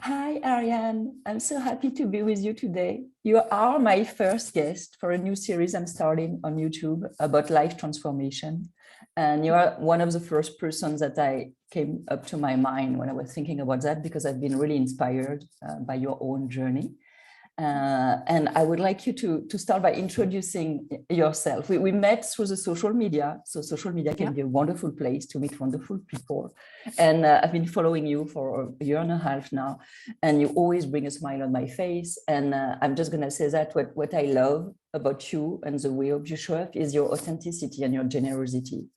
Hi, Ariane. I'm so happy to be with you today. You are my first guest for a new series I'm starting on YouTube about life transformation. And you are one of the first persons that I came up to my mind when I was thinking about that, because I've been really inspired by your own journey. And I would like you to start by introducing yourself. We met through the social media. So social media can be a wonderful place to meet wonderful people. And I've been following you for a year and a half now, and you always bring a smile on my face. And I'm just going to say that what I love about you and the way you show up is your authenticity and your generosity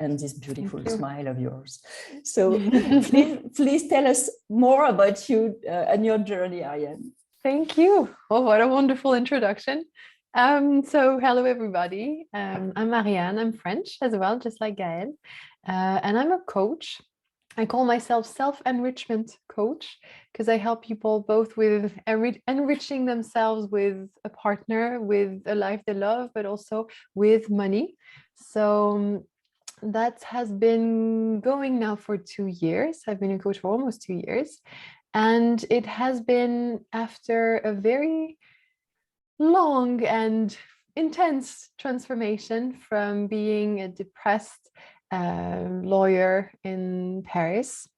and this beautiful smile of yours. So please tell us more about you and your journey, Ariane. Thank you. Oh, what a wonderful introduction. So hello, everybody. I'm Ariane. I'm French as well, just like Gaëlle. And I'm a coach. I call myself self-enrichment coach because I help people both with enriching themselves with a partner, with a life they love, but also with money. So that has been going now for 2 years. I've been a coach for almost 2 years. And it has been after a very long and intense transformation from being a depressed lawyer in Paris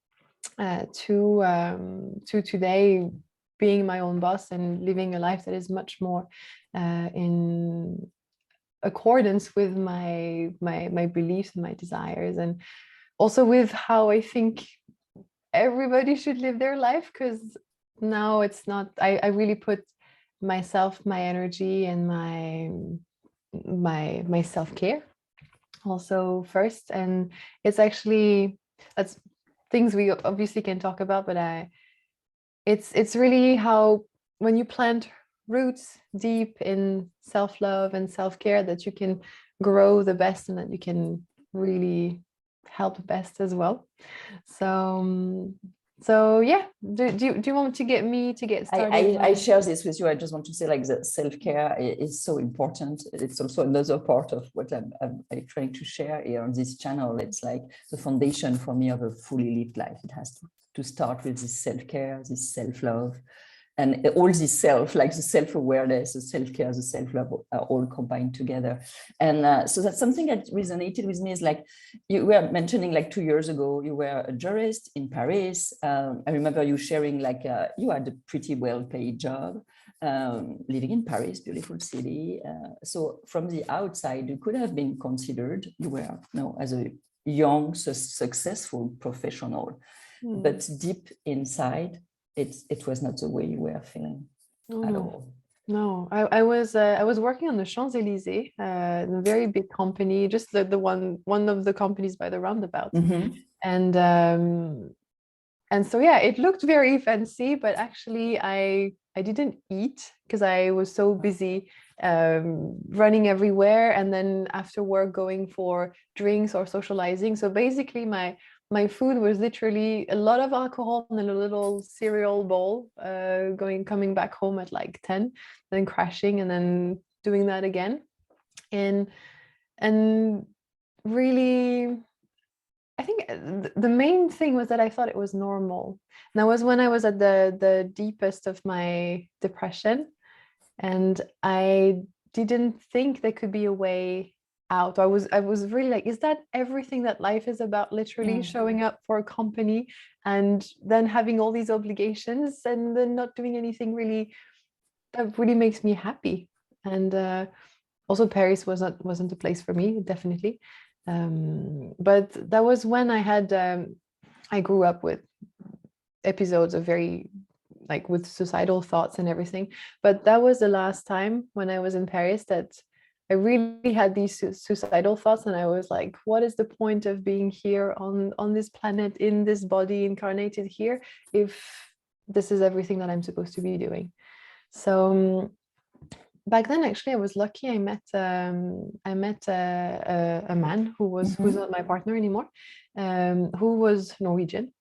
to today being my own boss and living a life that is much more in accordance with my beliefs and my desires, and also with how I think everybody should live their life, because now it's not, I really put myself, my energy, and my self-care also first. And it's actually, that's things we obviously can talk about, but it's really how when you plant roots deep in self-love and self-care that you can grow the best and that you can really help best as well. So yeah, do you want to get started? I share this with you. I just want to say, like, the self-care is so important. It's also another part of what I'm trying to share here on this channel. It's like the foundation for me of a fully lived life. It has to start with this self-care, this self-love, and all this self, like the self-awareness, the self-care, the self-love, are all combined together. And so that's something that resonated with me, is like, you were mentioning, like 2 years ago, you were a jurist in Paris. I remember you sharing, like, you had a pretty well-paid job, living in Paris, beautiful city. So from the outside, you could have been considered, you were, as a young, successful professional, but deep inside, it was not the way you were feeling at all. No, I was working on the Champs-Élysées, in a very big company, just the one of the companies by the roundabout. And so yeah, it looked very fancy, but actually I didn't eat because I was so busy running everywhere, and then after work going for drinks or socializing. So basically my food was literally a lot of alcohol and a little cereal bowl, coming back home at like 10, then crashing and then doing that again. And really, I think the main thing was that I thought it was normal. And that was when I was at the deepest of my depression. And I didn't think there could be a way out. I was really like, is that everything that life is about? Literally showing up for a company and then having all these obligations and then not doing anything really that really makes me happy. And also Paris wasn't a place for me, definitely. But that was when I grew up with episodes of very, like, with suicidal thoughts and everything. But that was the last time when I was in Paris that I really had these suicidal thoughts, and I was like, what is the point of being here on this planet, in this body, incarnated here, if this is everything that I'm supposed to be doing? So back then, actually, I was lucky. I met a man who's not my partner anymore, who was Norwegian,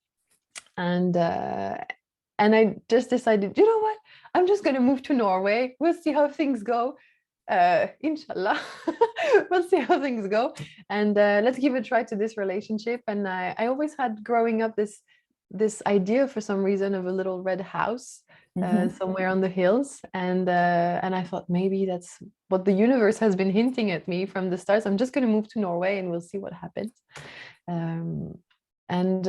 and I just decided, you know what, I'm just going to move to Norway. We'll see how things go. Inshallah, we'll see how things go, and let's give a try to this relationship. And I always had, growing up, this this idea for some reason of a little red house Mhm. somewhere on the hills, and I thought maybe that's what the universe has been hinting at me from the start. So I'm just going to move to Norway and we'll see what happens. Um, and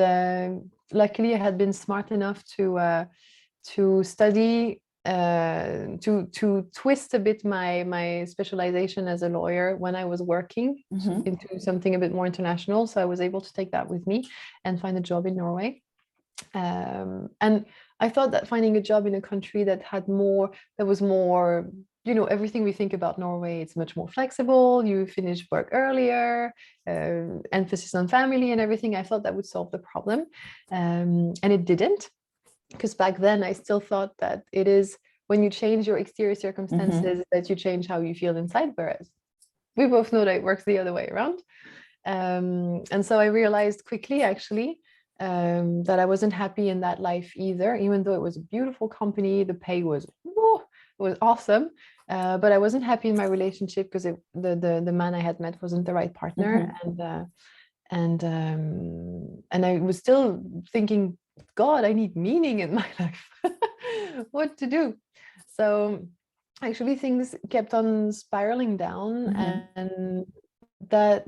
luckily, I had been smart enough to study, to twist a bit my specialization as a lawyer when I was working Mhm. into something a bit more international. So I was able to take that with me and find a job in Norway. And I thought that finding a job in a country that was more, everything we think about Norway, it's much more flexible. You finish work earlier, emphasis on family and everything. I thought that would solve the problem. And it didn't, because back then I still thought that it is when you change your exterior circumstances that you change how you feel inside, whereas we both know that it works the other way around. And so I realized quickly, actually, that I wasn't happy in that life either, even though it was a beautiful company. The pay was, it was awesome, but I wasn't happy in my relationship because the man I had met wasn't the right partner, and I was still thinking, God, I need meaning in my life. What to do? So actually, things kept on spiraling down, and that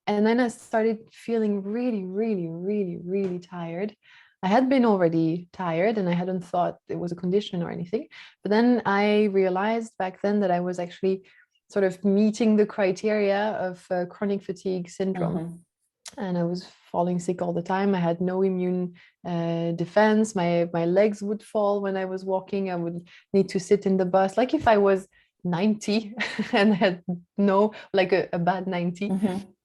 and then I started feeling really, really, really, really tired. I had been already tired and I hadn't thought it was a condition or anything. But then I realized back then that I was actually sort of meeting the criteria of chronic fatigue syndrome. And I was falling sick all the time. I had no immune defense. My legs would fall when I was walking. I would need to sit in the bus, like if I was 90 and had no, like a bad 90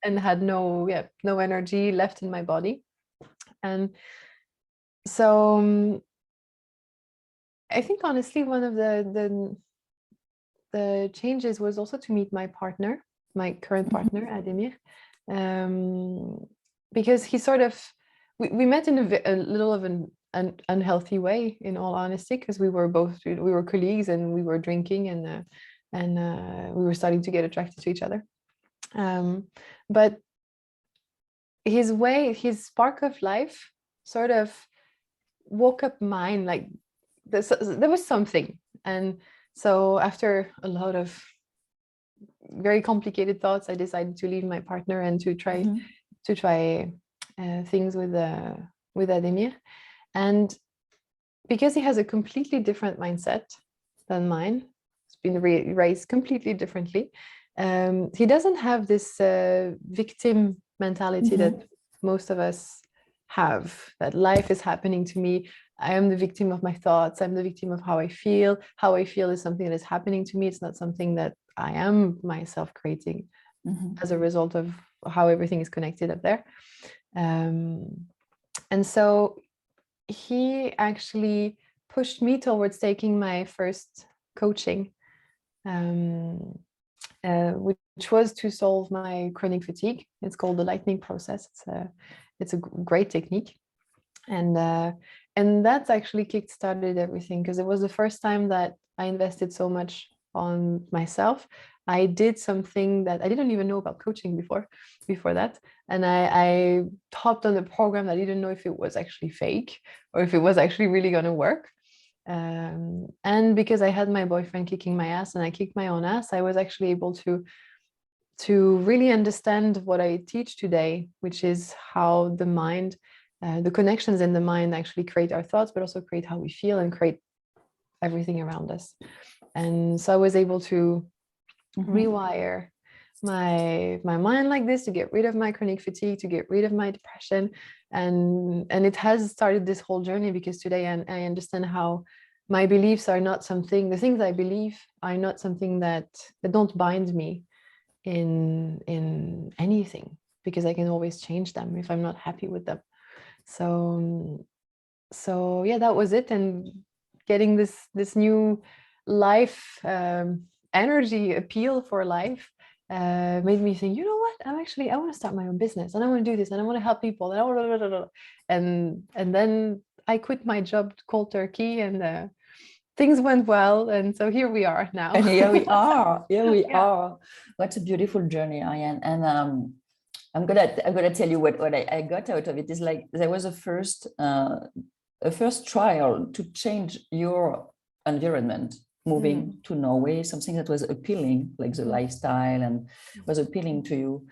and had no energy left in my body. And so I think honestly one of the changes was also to meet my partner, my current partner, Ademir, because he sort of we met in a little of an unhealthy way, in all honesty, because we were colleagues and we were drinking and we were starting to get attracted to each other. But his spark of life sort of woke up mine, like there was something. And so after a lot of very complicated thoughts, I decided to leave my partner and to try things with Ademir. And because he has a completely different mindset than mine, it's been raised completely differently. He doesn't have this victim mentality that most of us have, that life is happening to me. I am the victim of my thoughts. I'm the victim of how I feel. How I feel is something that is happening to me. It's not something that I am myself creating as a result of how everything is connected up there. And so he actually pushed me towards taking my first coaching, which was to solve my chronic fatigue. It's called the lightning process. It's a great technique. And that's actually kickstarted everything, because it was the first time that I invested so much on myself. I did something that I didn't even know about coaching before that. And I hopped on the program that I didn't know if it was actually fake or if it was actually really going to work. And because I had my boyfriend kicking my ass and I kicked my own ass, I was actually able to really understand what I teach today, which is how the mind, the connections in the mind actually create our thoughts, but also create how we feel and create everything around us. And so I was able to rewire my mind like this, to get rid of my chronic fatigue, to get rid of my depression. And it has started this whole journey, because today I understand how my beliefs are not something, the things I believe are not something that don't bind me in anything, because I can always change them if I'm not happy with them. So yeah, that was it. And getting this new life energy appeal for life made me think, you know what, I want to start my own business, and I want to do this, and I want to help people, and and then I quit my job cold turkey, and things went well, and so here we are now. And here we are. Here we are. What a beautiful journey, Ariane. And I'm gonna tell you what I got out of it is like there was a first trial to change your environment, moving to Norway, something that was appealing, like the lifestyle, and was appealing to you,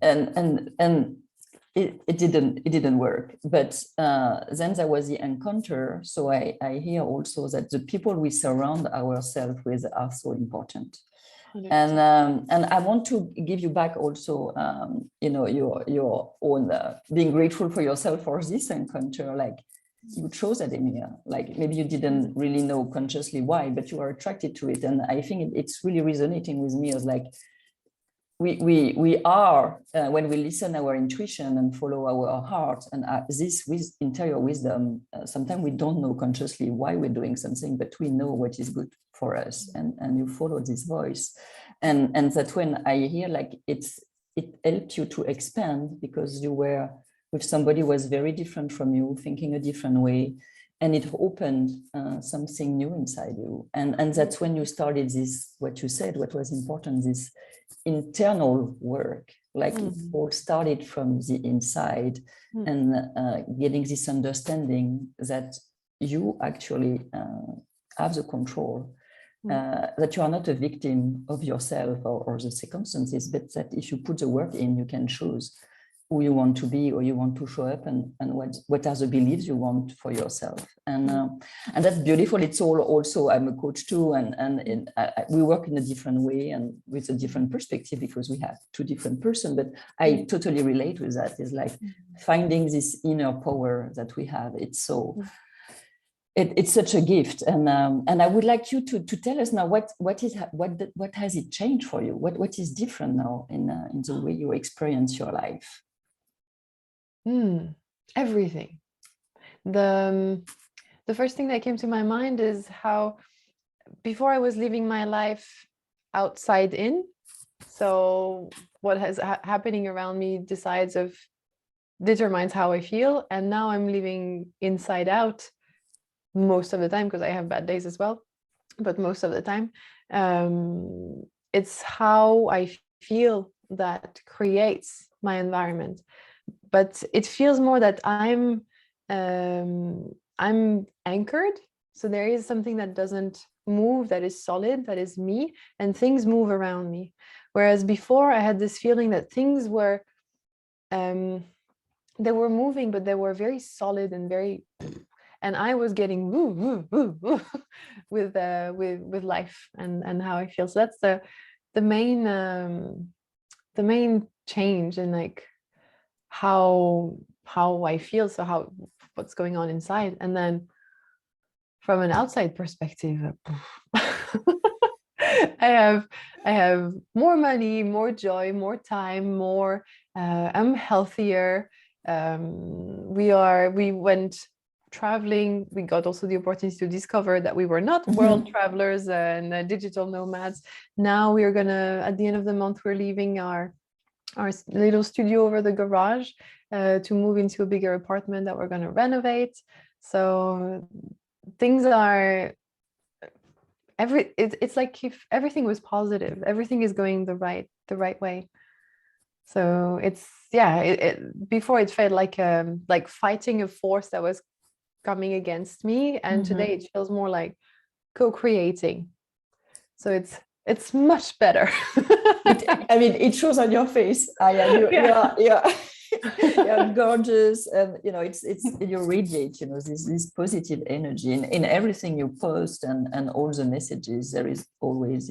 and it didn't work. But then there was the encounter. So I hear also that the people we surround ourselves with are so important. 100%. And I want to give you back also, your own being grateful for yourself for this encounter. Like you chose academia, like maybe you didn't really know consciously why, but you are attracted to it. And I think it's really resonating with me as like we are when we listen our intuition and follow our heart and this with interior wisdom. Sometimes we don't know consciously why we're doing something, but we know what is good for us, and you follow this voice, and that when I hear like it helped you to expand because you were with somebody who was very different from you, thinking a different way, and it opened something new inside you, and that's when you started this, what you said, what was important, this internal work, like it all started from the inside, and getting this understanding that you actually have the control, that you are not a victim of yourself or the circumstances, but that if you put the work in, you can choose who you want to be or you want to show up, and what are the beliefs you want for yourself, and that's beautiful. It's all also, I'm a coach too, and we work in a different way and with a different perspective because we have two different persons, but I totally relate with that. It's like finding this inner power that we have. It's so it's such a gift, and I would like you to tell us now what has it changed for you, what is different now in the way you experience your life. Everything. The first thing that came to my mind is how before I was living my life outside in, so what has happening around me determines how I feel, and now I'm living inside out most of the time, because I have bad days as well, but most of the time it's how I feel that creates my environment. But it feels more that I'm anchored. So there is something that doesn't move, that is solid, that is me, and things move around me. Whereas before I had this feeling that things were they were moving, but they were very solid and very, and I was getting woo, woo, woo, woo, with life and how I feel. So that's the main change in like how I feel, so what's going on inside. And then from an outside perspective, I have more money, more joy, more time, more I'm healthier. We went traveling. We got also the opportunity to discover that we were not world travelers and digital nomads. Now we are gonna, at the end of the month, we're leaving our little studio over the garage to move into a bigger apartment that we're going to renovate. So things are it's like if everything was positive, everything is going the right way. So it's before it felt like fighting a force that was coming against me, and today it feels more like co-creating. So it's much better. It shows on your face. You're gorgeous, and it's you radiate this positive energy in everything you post and all the messages. There is always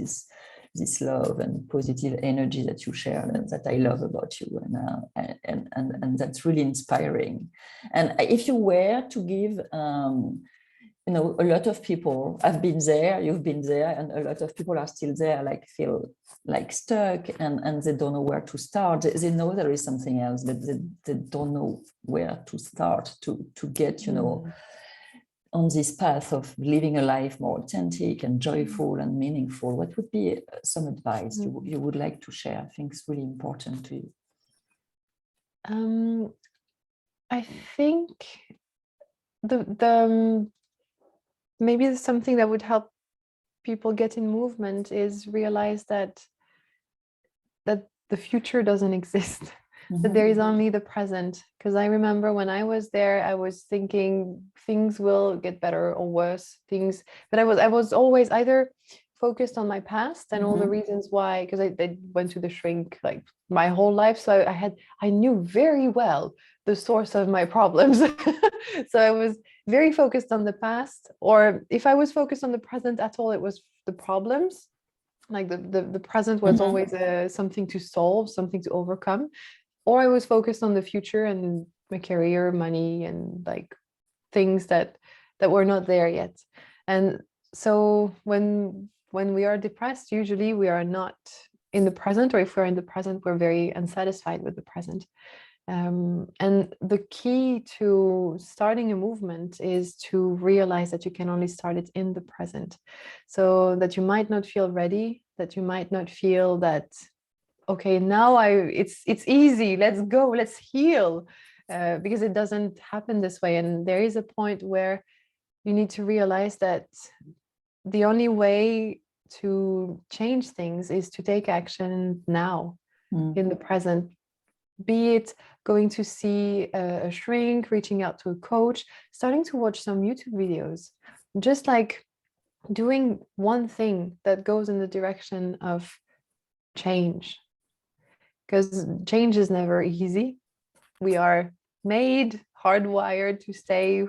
this love and positive energy that you share, and that I love about you, and that's really inspiring. And if you were to give a lot of people have been there, you've been there, and a lot of people are still there, like feel like stuck, and they don't know where to start. They know there is something else, but they don't know where to start to get, on this path of living a life more authentic and joyful and meaningful. What would be some advice you would like to share? I think it's really important to you. I think the maybe something that would help people get in movement is realize that the future doesn't exist. that there is only the present. Because I remember when I was there, I was thinking things will get better or worse things, but I was always either focused on my past and all the reasons why, because I went to the shrink like my whole life, so I knew very well the source of my problems. So I was very focused on the past, or if I was focused on the present at all, it was the problems. Like the present was always something to solve, something to overcome, or I was focused on the future and my career, money, and like things that were not there yet. And so when we are depressed, usually we are not in the present, or if we're in the present, we're very unsatisfied with the present. And the key to starting a movement is to realize that you can only start it in the present. So that you might not feel ready, that you might not feel that, okay, now it's easy, let's go, let's heal, because it doesn't happen this way. And there is a point where you need to realize that the only way to change things is to take action now, in the present. Be it going to see a shrink, reaching out to a coach, starting to watch some YouTube videos, just like doing one thing that goes in the direction of change. Because change is never easy. We are made, hardwired to stay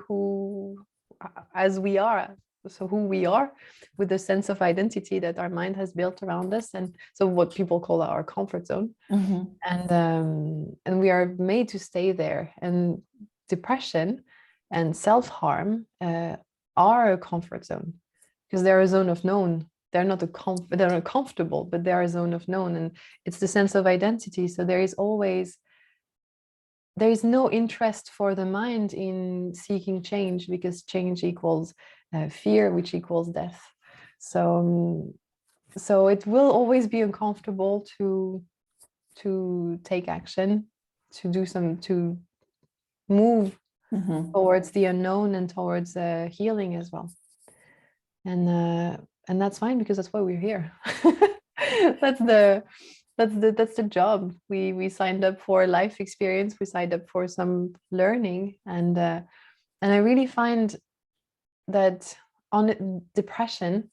as we are. So who we are, with the sense of identity that our mind has built around us, and so what people call our comfort zone. And we are made to stay there. And depression and self-harm are a comfort zone, because they're a zone of known. They're not they're not comfortable, but they're a zone of known, and it's the sense of identity. So there is no interest for the mind in seeking change, because change equals fear, which equals death. So it will always be uncomfortable to take action, to move towards the unknown and towards healing as well. And that's fine, because that's why we're here. That's the job. We signed up for life experience. We signed up for some learning, and I really find that on depression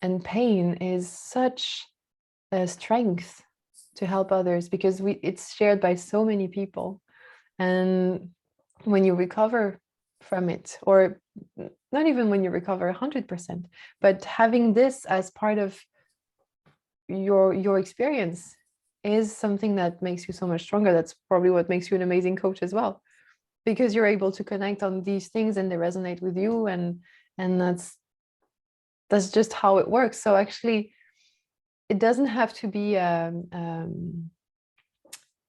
and pain is such a strength to help others, because it's shared by so many people. And when you recover from it, or not even when you recover 100%, but having this as part of your experience is something that makes you so much stronger. That's probably what makes you an amazing coach as well, because you're able to connect on these things and they resonate with you, and that's just how it works. So actually, it doesn't have to be un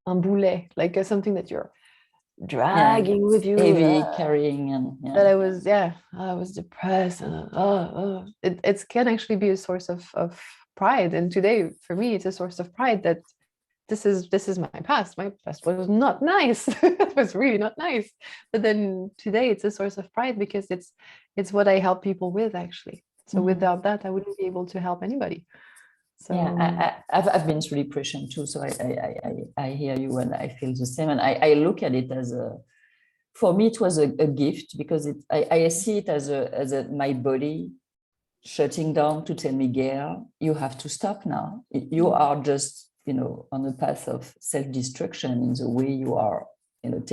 boulet, like something that you're dragging with you, heavy carrying, and that I was depressed, and it can actually be a source of pride. And today, for me, it's a source of pride that this is my past. My past was not nice. It was really not nice. But then today, it's a source of pride, because it's what I help people with, actually. So without that, I wouldn't be able to help anybody. So I've been through depression too. So I hear you, and I feel the same. And I look at it as for me, it was a gift, because I see it as my body shutting down to tell me, girl, you have to stop now. You are just, on a path of self-destruction in the way you are, not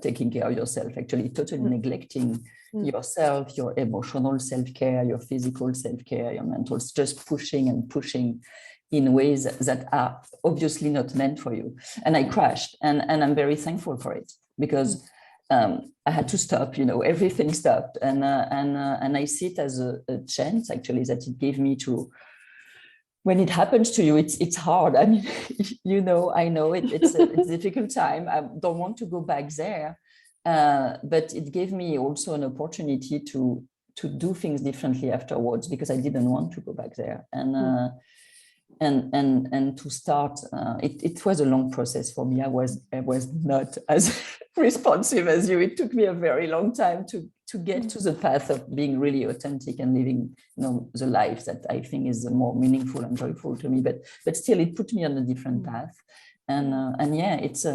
taking care of yourself, actually totally neglecting yourself, your emotional self-care, your physical self-care, your mental, just pushing and pushing in ways that are obviously not meant for you. And I crashed, and I'm very thankful for it, because I had to stop, everything stopped. And I see it as a chance, actually, that it gave me to, when it happens to you, it's hard. I mean, I know it's a difficult time. I don't want to go back there. But it gave me also an opportunity to do things differently afterwards, because I didn't want to go back there. And to start, it was a long process for me. I was not as responsive as you. It took me a very long time to get to the path of being really authentic and living, the life that I think is more meaningful and joyful to me. But still, it put me on a different path. And yeah, it's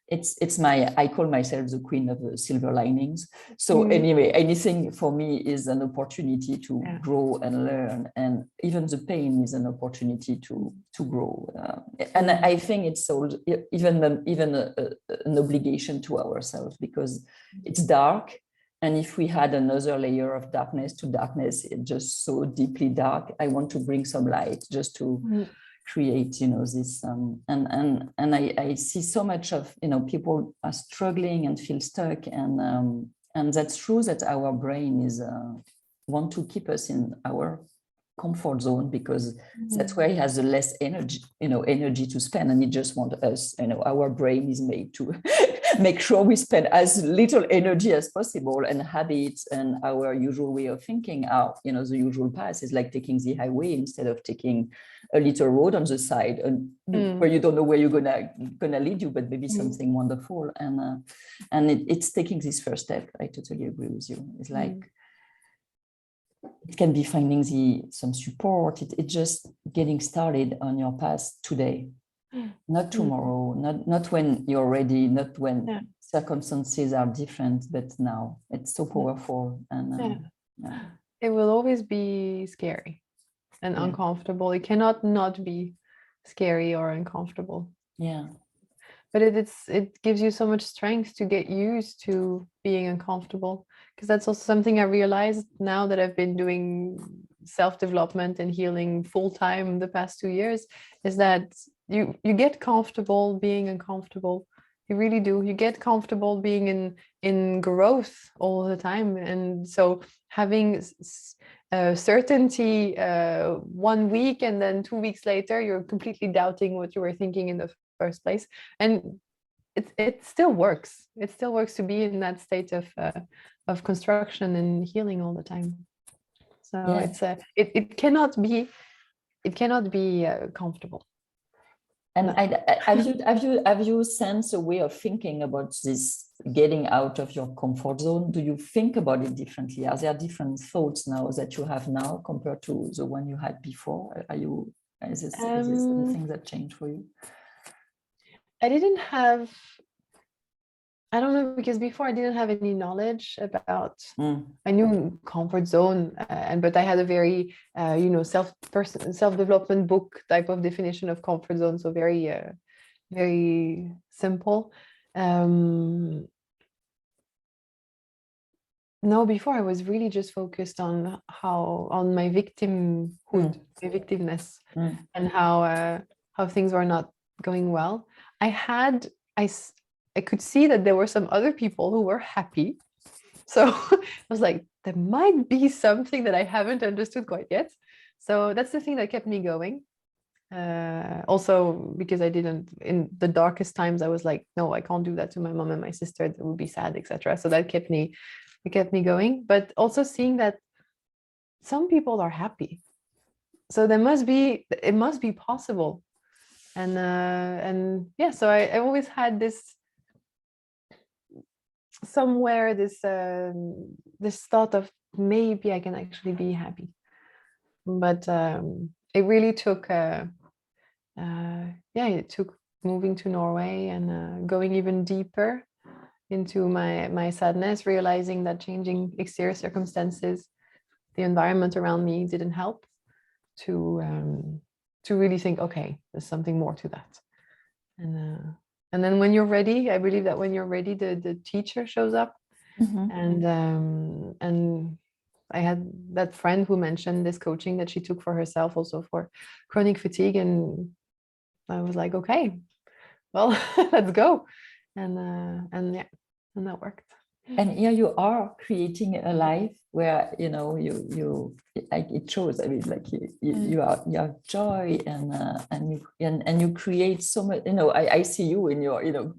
it's my, I call myself the queen of the silver linings. So anyway, anything for me is an opportunity to grow and learn, and even the pain is an opportunity to grow. And I think it's all, even an obligation to ourselves, because it's dark. And if we had another layer of darkness to darkness, it's just so deeply dark. I want to bring some light just to create, you know, this and I see so much of, you know, people are struggling and feel stuck, and that's true that our brain is want to keep us in our comfort zone, because that's where it has the less energy, you know, energy to spend, and it just wants us, you know, our brain is made to make sure we spend as little energy as possible, and habits and our usual way of thinking are, you know, the usual path is like taking the highway instead of taking a little road on the side, and where you don't know where you're gonna lead you, but maybe something wonderful. And it's taking this first step. I totally agree with you. It's like it can be finding some support. It's just getting started on your path today, not tomorrow, not when you're ready, not when circumstances are different, but now. It's so powerful. And it will always be scary and uncomfortable. It cannot not be scary or uncomfortable. But it gives you so much strength to get used to being uncomfortable, because that's also something I realized now that I've been doing self-development and healing full-time the past 2 years, is that you get comfortable being uncomfortable. You really do. You get comfortable being in growth all the time. And so having certainty 1 week, and then 2 weeks later you're completely doubting what you were thinking in the first place, and it still works. It still works to be in that state of construction and healing all the time. So it cannot be comfortable. And have you sensed a way of thinking about this getting out of your comfort zone? Do you think about it differently? Are there different thoughts now that you have now compared to the one you had before? Is this anything that changed for you? I don't know, because before I didn't have any knowledge about, I knew comfort zone, but I had a very, self-development book type of definition of comfort zone. So very, very simple. No, before I was really just focused on my victimhood, my victimness, and how things were not going well. I could see that there were some other people who were happy. So I was like, there might be something that I haven't understood quite yet. So that's the thing that kept me going. Also, because I didn't, in the darkest times, I was like, no, I can't do that to my mom and my sister. It would be sad, etc. So that kept me going. But also seeing that some people are happy. So it must be possible. And yeah, so I always had this somewhere, this thought of maybe I can actually be happy. But it really took it took moving to Norway and going even deeper into my sadness, realizing that changing exterior circumstances, the environment around me didn't help, to really think, okay, there's something more to that. And then when you're ready, I believe that when you're ready, the teacher shows up. And I had that friend who mentioned this coaching that she took for herself, also for chronic fatigue, and I was like, okay, well, let's go. And that worked. And here you are creating a life where, you know, you like, it shows, I mean, like you have joy, and you create so much, you know, I see you in your, you know,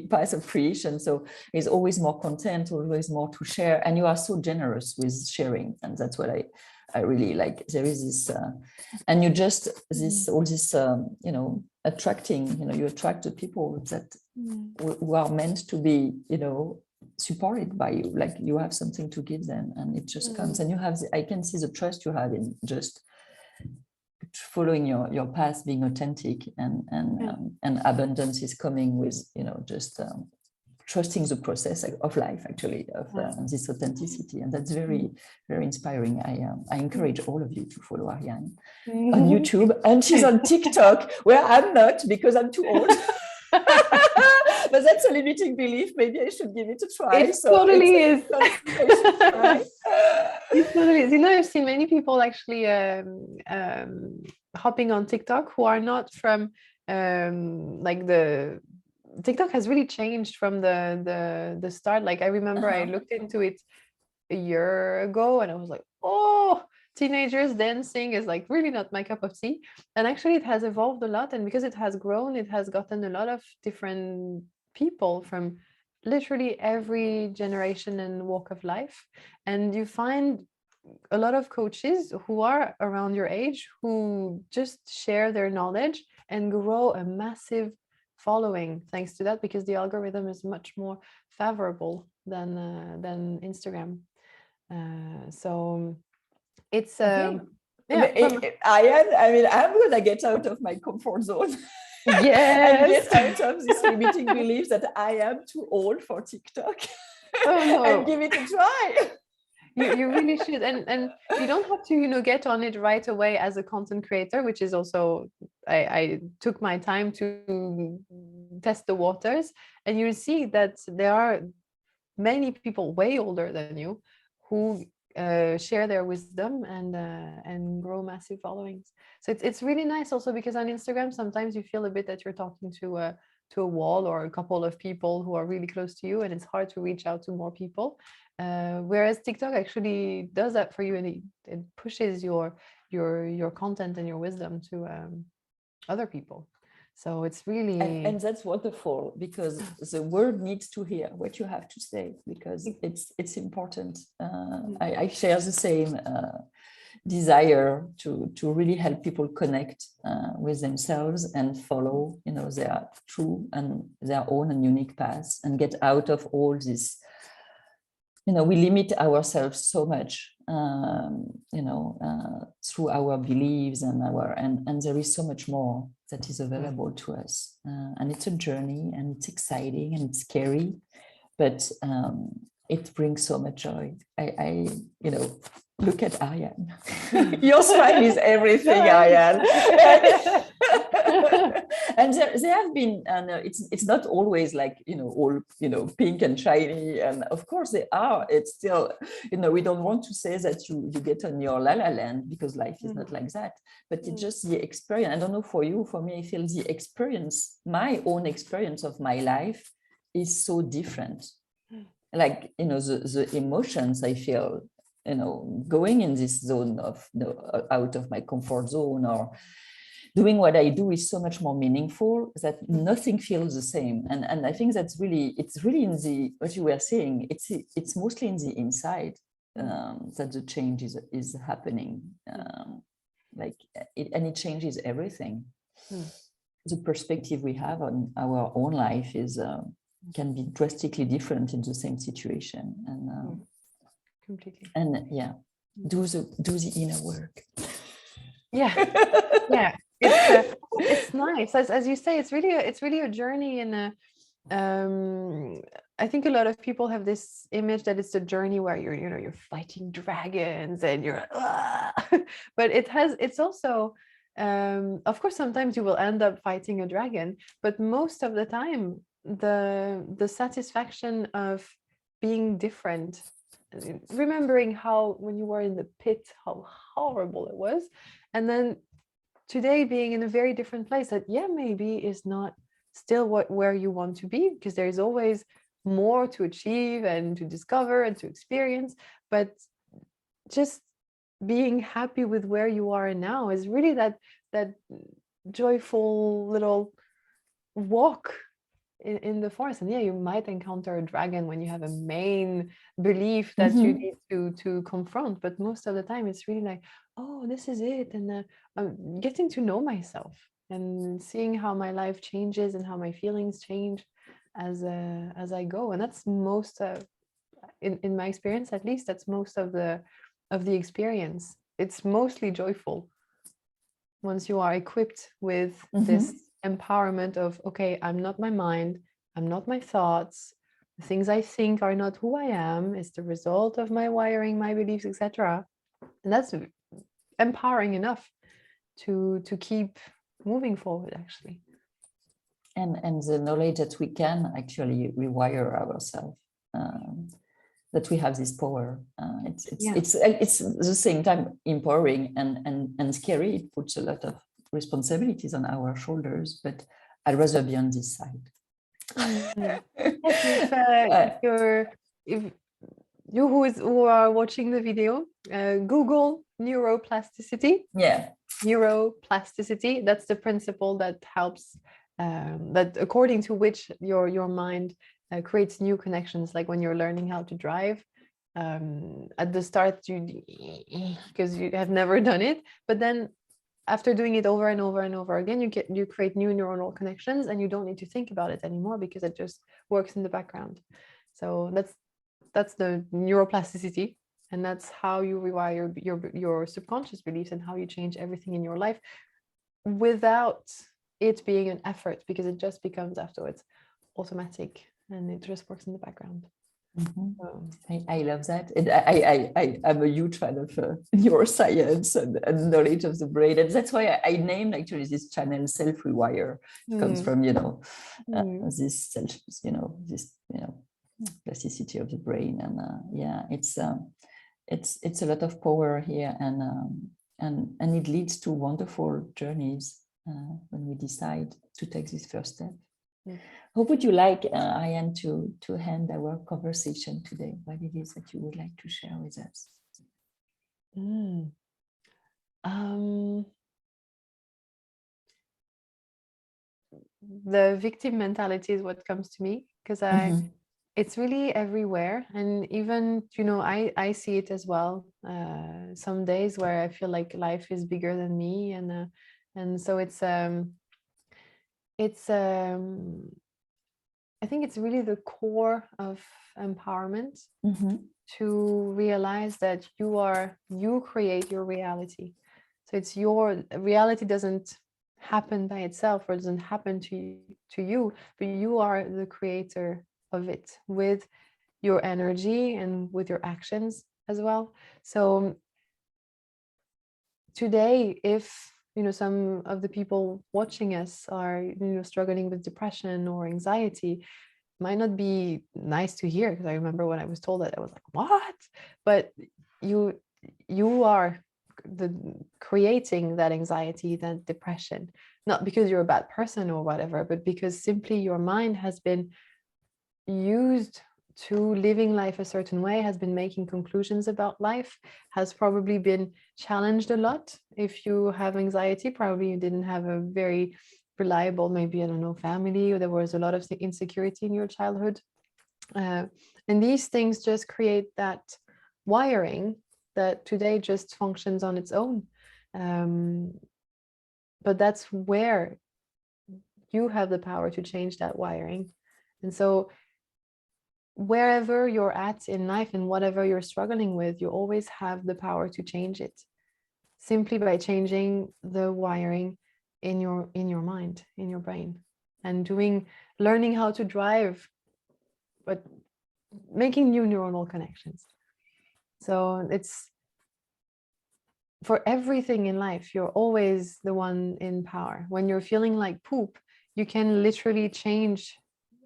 path of creation. So there's always more content, always more to share, and you are so generous with sharing, and that's what I really like. There is this, and you just all this, you know, attracting, you know, you attract the people that who are meant to be, you know, supported by you, like you have something to give them, and it just comes. And you have, I can see the trust you have in just following your path, being authentic, and abundance is coming with, you know, just trusting the process of life, actually, of this authenticity. And that's very, very inspiring. I encourage all of you to follow Ariane on YouTube, and she's on TikTok, where I'm not because I'm too old. But that's a limiting belief. Maybe I should give it a try. It totally is. It totally is. You know, I've seen many people actually hopping on TikTok who are not from like the TikTok has really changed from the start. Like I remember I looked into it a year ago and I was like, oh, teenagers dancing is like really not my cup of tea. And actually it has evolved a lot, and because it has grown, it has gotten a lot of different people from literally every generation and walk of life. And you find a lot of coaches who are around your age who just share their knowledge and grow a massive following thanks to that, because the algorithm is much more favorable than Instagram. So it's I mean, I'm gonna get out of my comfort zone. Yes. And get out of this limiting belief that I am too old for TikTok. Oh, no. And give it a try. You really should, and you don't have to, you know, get on it right away as a content creator, which is also I took my time to test the waters, and you'll see that there are many people way older than you who share their wisdom and grow massive followings. So it's really nice also, because on Instagram sometimes you feel a bit that you're talking to a wall or a couple of people who are really close to you, and it's hard to reach out to more people. Whereas TikTok actually does that for you, and it pushes your content and your wisdom to other people. So it's really and that's wonderful, because the world needs to hear what you have to say, because it's important. I share the same desire to really help people connect with themselves and follow, you know, their true and their own and unique paths, and get out of all this. You know, we limit ourselves so much, you know, through our beliefs and and there is so much more that is available to us. And it's a journey, and it's exciting, and it's scary, but it brings so much joy. I you know, look at Ariane. Your smile is everything, Ariane. And there have been, and it's not always like, you know, all, you know, pink and shiny, and of course they are. It's still, you know, we don't want to say that you get on your la la land, because life is not like that. But it's just the experience. I don't know for you, for me, I feel the experience, my own experience of my life is so different. Like, you know, the emotions I feel, you know, going in this zone of, you know, out of my comfort zone, or doing what I do is so much more meaningful, that nothing feels the same. And I think that's really, it's really in the, what you were saying, it's mostly in the inside that the change is happening. And it changes everything. The perspective we have on our own life is can be drastically different in the same situation. And completely. And yeah, do the inner work. Yeah. Yeah. It's nice, as you say. It's really a journey, and I think a lot of people have this image that it's a journey where you're fighting dragons and you're but it's also of course sometimes you will end up fighting a dragon, but most of the time the satisfaction of being different, remembering how when you were in the pit how horrible it was, and then today being in a very different place that maybe is not still where you want to be, because there is always more to achieve and to discover and to experience, but just being happy with where you are now is really that joyful little walk in the forest. And you might encounter a dragon when you have a main belief that you need to confront, but most of the time it's really like, oh, this is it. And I'm getting to know myself and seeing how my life changes and how my feelings change as I go. And that's most in my experience, at least, that's most of the experience. It's mostly joyful. once you are equipped with this empowerment of, okay, I'm not my mind, I'm not my thoughts, the things I think are not who I am, it's the result of my wiring, my beliefs, etc. And that's empowering enough to keep moving forward, actually. And the knowledge that we can actually rewire ourselves, that we have this power. It's the same time empowering and scary. It puts a lot of responsibilities on our shoulders, but I'd rather be on this side. Yes, if you who are watching the video, Google neuroplasticity. Yeah. Neuroplasticity, that's the principle that helps, that according to which your mind creates new connections. Like when you're learning how to drive, at the start because you have never done it, but then after doing it over and over and over again, you create new neuronal connections, and you don't need to think about it anymore because it just works in the background. So that's the neuroplasticity, and that's how you rewire your subconscious beliefs and how you change everything in your life without it being an effort, because it just becomes afterwards automatic and it just works in the background. I love that. And I'm a huge fan of neuroscience and knowledge of the brain. And that's why I named actually this channel Self-Rewire. It comes from, this self, plasticity of the brain. And it's a lot of power here. And it leads to wonderful journeys when we decide to take this first step. How would you like, Ariane, to end our conversation today? What it is that you would like to share with us? The victim mentality is what comes to me, because it's really everywhere. And even, I see it as well. Some days where I feel like life is bigger than me. And so I think it's really the core of empowerment to realize that you create your reality. So it's your reality doesn't happen by itself, or doesn't happen to you, but you are the creator of it with your energy and with your actions as well. So today, if some of the people watching us are struggling with depression or anxiety, it might not be nice to hear, because I remember when I was told that, I was like, what? But you are creating that anxiety, that depression, not because you're a bad person or whatever, but because simply your mind has been used to living life a certain way, has been making conclusions about life, has probably been challenged a lot. If you have anxiety, probably you didn't have a very reliable, maybe, I don't know, family, or there was a lot of insecurity in your childhood. And these things just create that wiring that today just functions on its own. But that's where you have the power to change that wiring. And so wherever you're at in life and whatever you're struggling with, you always have the power to change it, simply by changing the wiring in your mind, in your brain, and learning how to drive, but making new neuronal connections. So it's for everything in life, you're always the one in power. When you're feeling like poop, you can literally change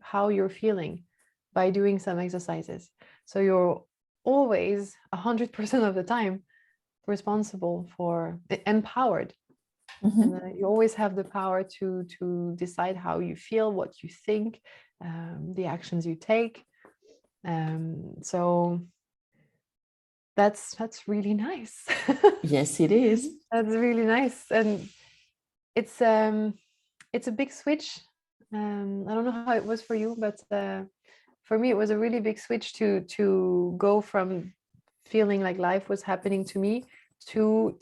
how you're feeling by doing some exercises. So you're always 100% of the time responsible for empowered. And you always have the power to decide how you feel, what you think, the actions you take. So that's really nice. Yes, it is. That's really nice. And it's a big switch. I don't know how it was for you, but for me, it was a really big switch to go from feeling like life was happening to me to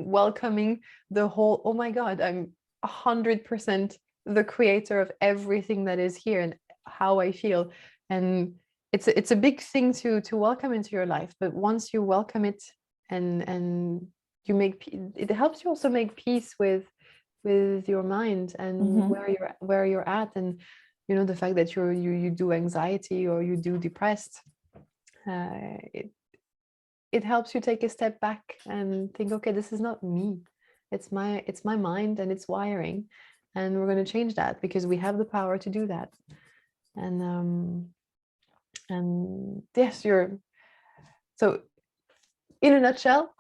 welcoming the whole, oh my God, I'm 100% the creator of everything that is here and how I feel. And it's a big thing to welcome into your life. But once you welcome it and it helps you also make peace with your mind and where you're at, and the fact that you do anxiety or you do depressed, it helps you take a step back and think, okay, this is not me, it's my mind and its wiring, and we're going to change that because we have the power to do that. And yes, so in a nutshell,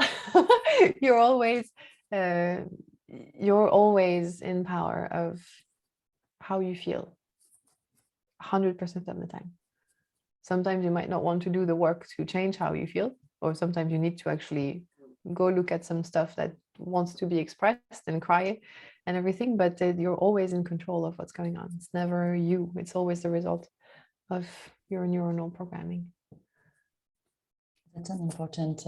you're always in power of how you feel 100% of the time. Sometimes you might not want to do the work to change how you feel, or sometimes you need to actually go look at some stuff that wants to be expressed and cry and everything, but you're always in control of what's going on. It's never you, it's always the result of your neuronal programming. That's an important,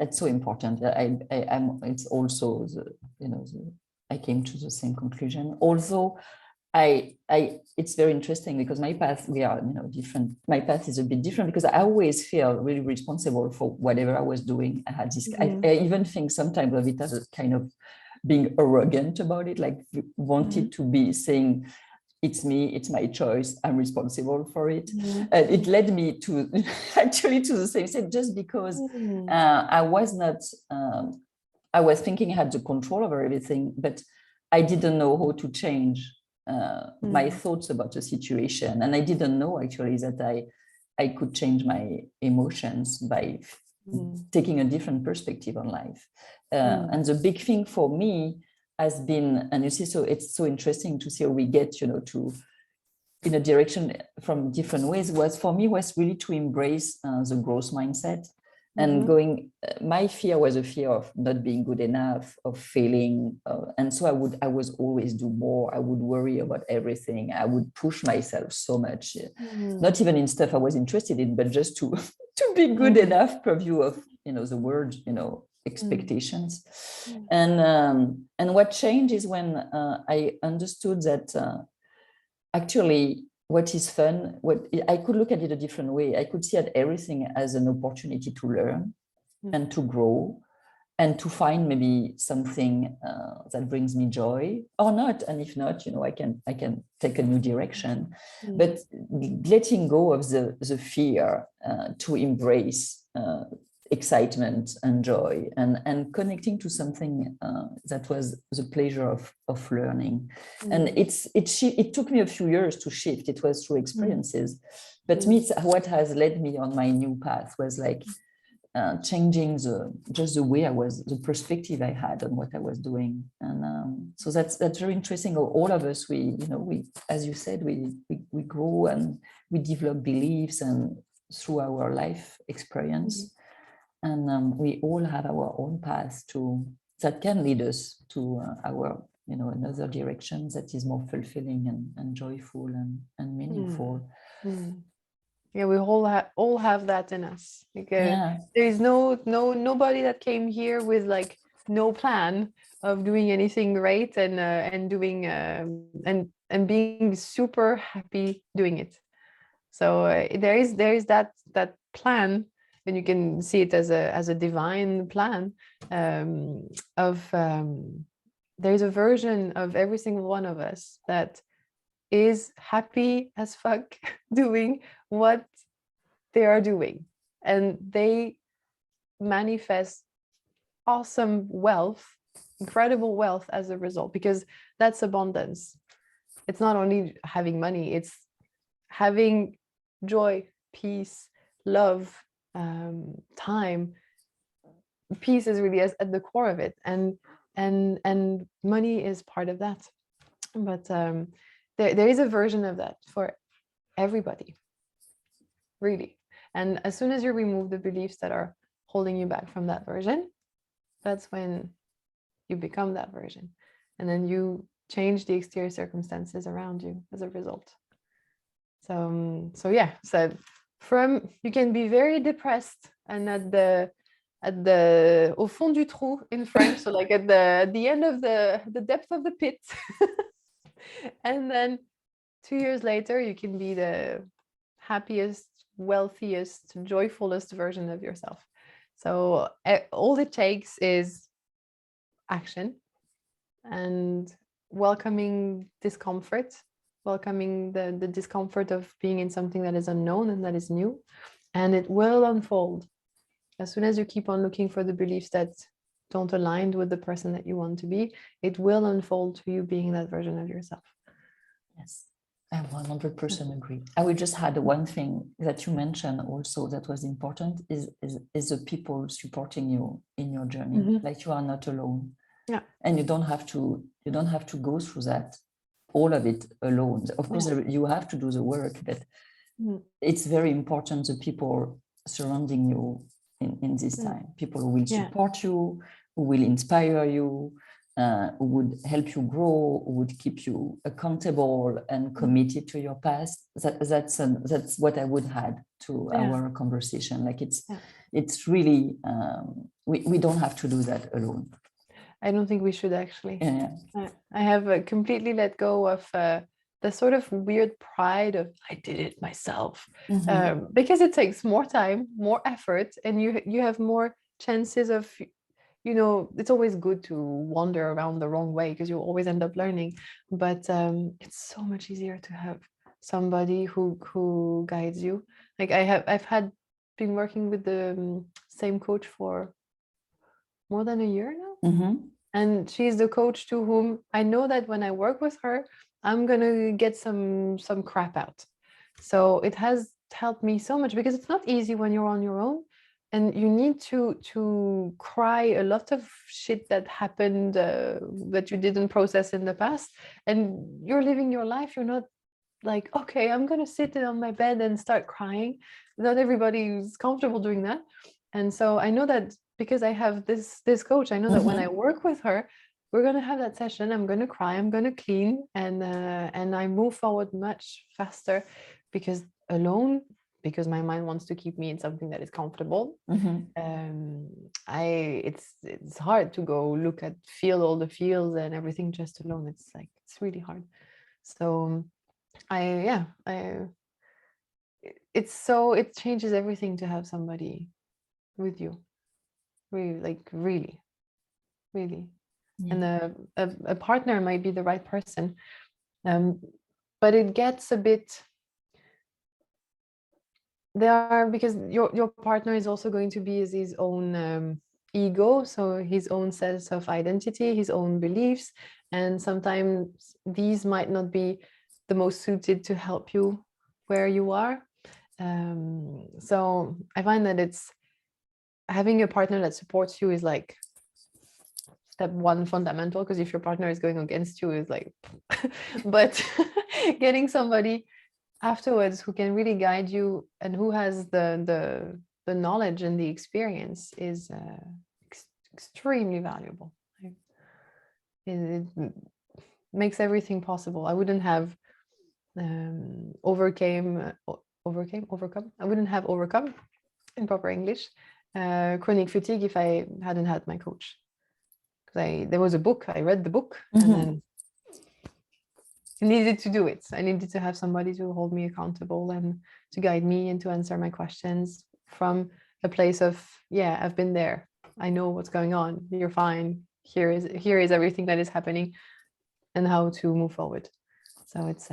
it's so important. It's also, I came to the same conclusion. Although it's very interesting because my path, we are, different. My path is a bit different because I always feel really responsible for whatever I was doing. I had this, I even think sometimes of it as a kind of being arrogant about it, like wanted to be saying, it's me, it's my choice, I'm responsible for it. And it led me to actually to the same thing, just because I was not, I was thinking I had the control over everything, but I didn't know how to change my thoughts about the situation. And I didn't know actually that I could change my emotions by taking a different perspective on life. And the big thing for me has been, and you see, so it's so interesting to see how we get, to in a direction from different ways, was really to embrace the growth mindset. And my fear was a fear of not being good enough, of failing. And so I was always do more. I would worry about everything. I would push myself so much, not even in stuff I was interested in, but just to be good enough per view of, the word, expectations. And what changed is when I understood that actually what is fun, I could look at it a different way. I could see at everything as an opportunity to learn and to grow and to find maybe something that brings me joy or not. And if not, I can take a new direction. But letting go of the fear to embrace excitement and joy and connecting to something that was the pleasure of learning. And it took me a few years to shift. It was through experiences, but what has led me on my new path was like changing just the way the perspective I had on what I was doing. And so that's very interesting. All of us, we as you said, we grow and we develop beliefs and through our life experience. And we all have our own path that can lead us to our, another direction that is more fulfilling and joyful and meaningful. Yeah, we all have that in us. There is nobody that came here with like no plan of doing anything great and doing and being super happy doing it. So there is that plan. And you can see it as a divine plan there's a version of every single one of us that is happy as fuck doing what they are doing, and they manifest awesome wealth, incredible wealth as a result, because that's abundance. It's not only having money, it's having joy, peace, love, time. Peace is really at the core of it, and money is part of that. But there is a version of that for everybody, really. And as soon as you remove the beliefs that are holding you back from that version, that's when you become that version, and then you change the exterior circumstances around you as a result. So yeah, so you can be very depressed and at the au fond du trou in French, so like at the end of the depth of the pit, and then 2 years later you can be the happiest, wealthiest, joyfulest version of yourself. So all it takes is action and welcoming discomfort, welcoming the discomfort of being in something that is unknown and that is new, and it will unfold. As soon as you keep on looking for the beliefs that don't align with the person that you want to be, it will unfold to you being that version of yourself. Yes, I 100% agree. I would just add one thing that you mentioned also that was important is the people supporting you in your journey. Like you are not alone. Yeah. And you don't have to go through that, all of it alone. Of course, you have to do the work, but it's very important the people surrounding you in this time. People who will support you, who will inspire you, who would help you grow, who would keep you accountable and committed to your past. That's what I would add to our conversation. Like it's really we don't have to do that alone. I don't think we should actually. Yeah. I have completely let go of the sort of weird pride of I did it myself, because it takes more time, more effort, and you have more chances of, it's always good to wander around the wrong way because you always end up learning. But it's so much easier to have somebody who guides you. Like I've been working with the same coach for more than a year now. And she's the coach to whom I know that when I work with her, I'm gonna get some crap out. So it has helped me so much because it's not easy when you're on your own, and you need to cry a lot of shit that happened that you didn't process in the past, and you're living your life. You're not like, okay, I'm gonna sit on my bed and start crying. Not everybody is comfortable doing that. And so I know that because I have this coach, I know that when I work with her, we're gonna have that session. I'm gonna cry, I'm gonna clean, and I move forward much faster because alone, because my mind wants to keep me in something that is comfortable. It's hard to go feel all the feels and everything just alone. It's really hard. So it changes everything to have somebody with you. Really. And a partner might be the right person, but it gets a bit because your partner is also going to be his own ego, so his own sense of identity, his own beliefs, and sometimes these might not be the most suited to help you where you are. So I find that it's having a partner that supports you is like step one fundamental, because if your partner is going against you is like but getting somebody afterwards who can really guide you and who has the knowledge and the experience is extremely valuable. It makes everything possible. I wouldn't have overcome I wouldn't have overcome in proper English chronic fatigue if I hadn't had my coach. Because there was a book, I read the book, and then I needed to do it. I needed to have somebody to hold me accountable and to guide me and to answer my questions from a place of, I've been there. I know what's going on. You're fine. Here is everything that is happening and how to move forward. So it's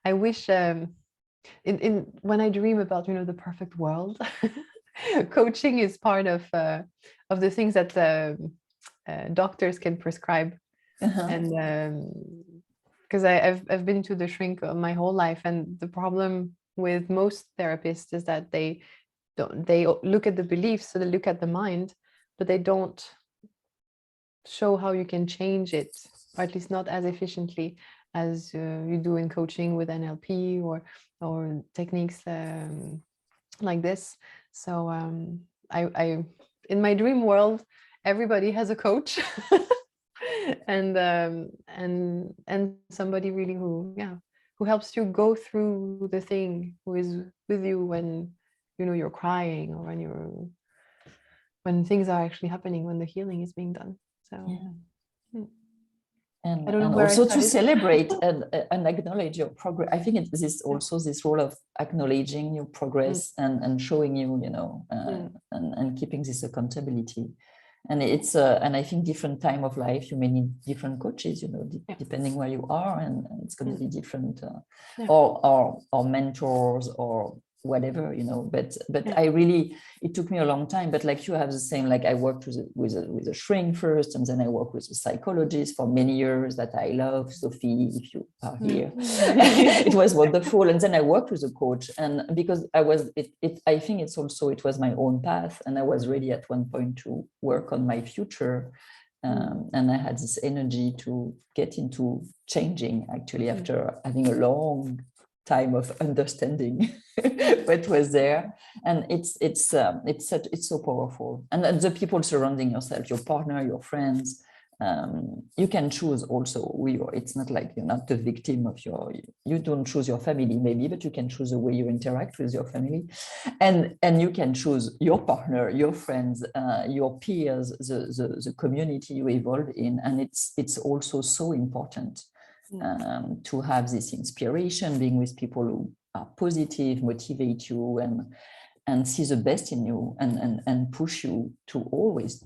I wish when I dream about the perfect world, coaching is part of the things that doctors can prescribe. And because I've been to the shrink my whole life, and the problem with most therapists is that they look at the beliefs, so they look at the mind, but they don't show how you can change it, or at least not as efficiently as you do in coaching with NLP or techniques like this. So I in my dream world, everybody has a coach. and somebody really who helps you go through the thing, who is with you when you're crying, or when things are actually happening, when the healing is being done. So and, I don't know and where I also to started. celebrate and acknowledge your progress. I think it is also this role of acknowledging your progress and showing you, and keeping this accountability. And it's and I think different time of life, you may need different coaches, depending where you are, and it's going to be different, or mentors or whatever, but I really, it took me a long time, but like you have the same, like I worked with a shrink first, and then I worked with a psychologist for many years that I love, Sophie, if you are here. It was wonderful. And then I worked with a coach, and because I think it's also, it was my own path, and I was ready at one point to work on my future. And I had this energy to get into changing, actually, after having a long time of understanding what was there. And it's so powerful. And the people surrounding yourself, your partner, your friends, you can choose also it's not like you're not the victim of you don't choose your family maybe, but you can choose the way you interact with your family, and you can choose your partner, your friends, your peers, the community you evolve in. And it's also so important to have this inspiration, being with people who are positive, motivate you, and see the best in you, and push you to always,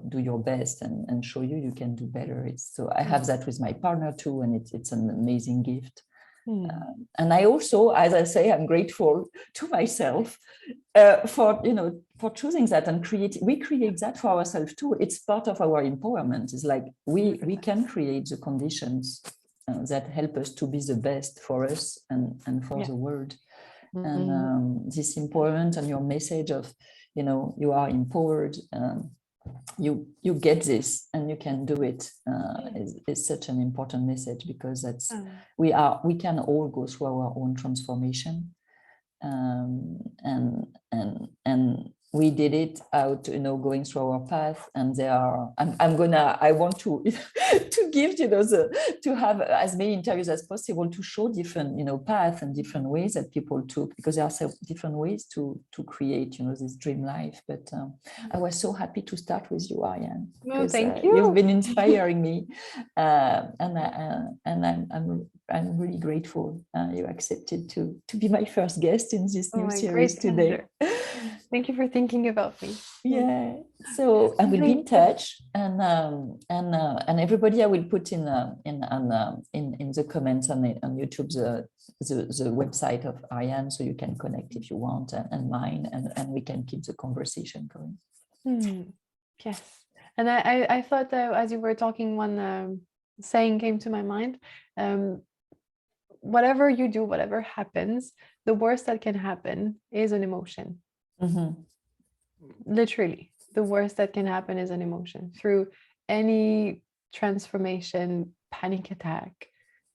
do your best, and show you can do better. So I have that with my partner too, and it's an amazing gift. And I also, as I say, I'm grateful to myself for choosing that, and we create that for ourselves too. It's part of our empowerment. It's like we can create the conditions that help us to be the best for us and for the world. And this empowerment, and your message of, you are empowered, you get this and you can do it, is such an important message, because that's we can all go through our own transformation, and we did it out, going through our path. And I want to to give, to have as many interviews as possible to show different, paths and different ways that people took, because there are so different ways to create, this dream life. But I was so happy to start with you, Ariane. No, thank you. You've been inspiring me, and I'm really grateful you accepted to be my first guest in this new series today. Thank you for thinking about me. Yeah. So I will be in touch, and everybody, I will put in the comments on YouTube the website of Ariane, so you can connect if you want, and mine, and we can keep the conversation going. Yes. And I thought that as you were talking, one saying came to my mind. Whatever you do, whatever happens, the worst that can happen is an emotion. Literally, the worst that can happen is an emotion. Through any transformation, panic attack,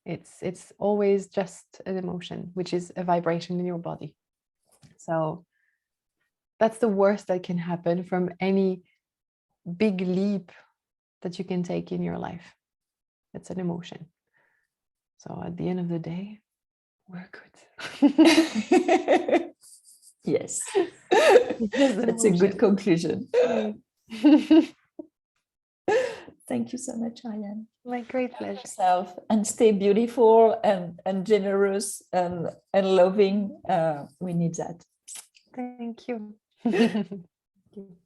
it's always just an emotion, which is a vibration in your body. So that's the worst that can happen from any big leap that you can take in your life. It's an emotion. So at the end of the day, we're good. Yes. That's a good conclusion. Thank you so much, Ariane. My great pleasure. Yourself, and stay beautiful and generous and loving. We need that. Thank you. Thank you.